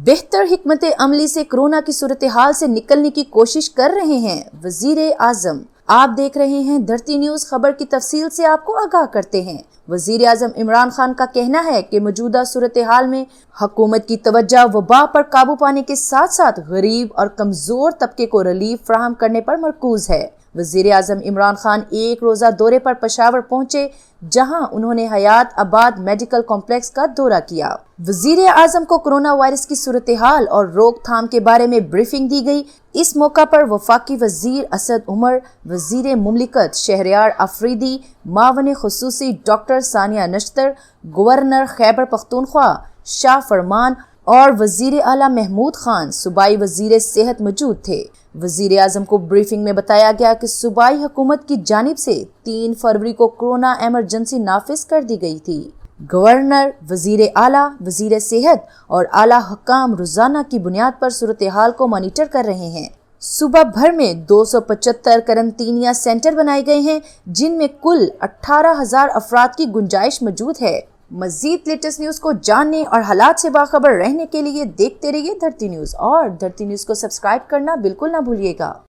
بہتر حکمت عملی سے کورونا کی صورتحال سے نکلنے کی کوشش کر رہے ہیں وزیر اعظم۔ آپ دیکھ رہے ہیں دھرتی نیوز، خبر کی تفصیل سے آپ کو آگاہ کرتے ہیں۔ وزیر اعظم عمران خان کا کہنا ہے کہ موجودہ صورتحال میں حکومت کی توجہ وبا پر قابو پانے کے ساتھ ساتھ غریب اور کمزور طبقے کو ریلیف فراہم کرنے پر مرکوز ہے۔ وزیر اعظم عمران خان ایک روزہ دورے پر پشاور پہنچے، جہاں انہوں نے حیات آباد میڈیکل کمپلیکس کا دورہ کیا۔ وزیر اعظم کو کورونا وائرس کی صورتحال اور روک تھام کے بارے میں بریفنگ دی گئی۔ اس موقع پر وفاقی وزیر اسد عمر، وزیر مملکت شہریار آفریدی، معاون خصوصی ڈاکٹر ثانیہ نشتر، گورنر خیبر پختونخوا شاہ فرمان اور وزیر اعلیٰ محمود خان، صوبائی وزیر صحت موجود تھے۔ وزیر اعظم کو بریفنگ میں بتایا گیا کہ صوبائی حکومت کی جانب سے 3 فروری کو کورونا ایمرجنسی نافذ کر دی گئی تھی۔ گورنر، وزیر اعلیٰ، وزیر صحت اور اعلیٰ حکام روزانہ کی بنیاد پر صورتحال کو مانیٹر کر رہے ہیں۔ صوبہ بھر میں 275 قرنطینہ سینٹر بنائے گئے ہیں، جن میں کل 18,000 افراد کی گنجائش موجود ہے۔ مزید لیٹسٹ نیوز کو جاننے اور حالات سے باخبر رہنے کے لیے دیکھتے رہیے دھرتی نیوز، اور دھرتی نیوز کو سبسکرائب کرنا بالکل نہ بھولیے گا۔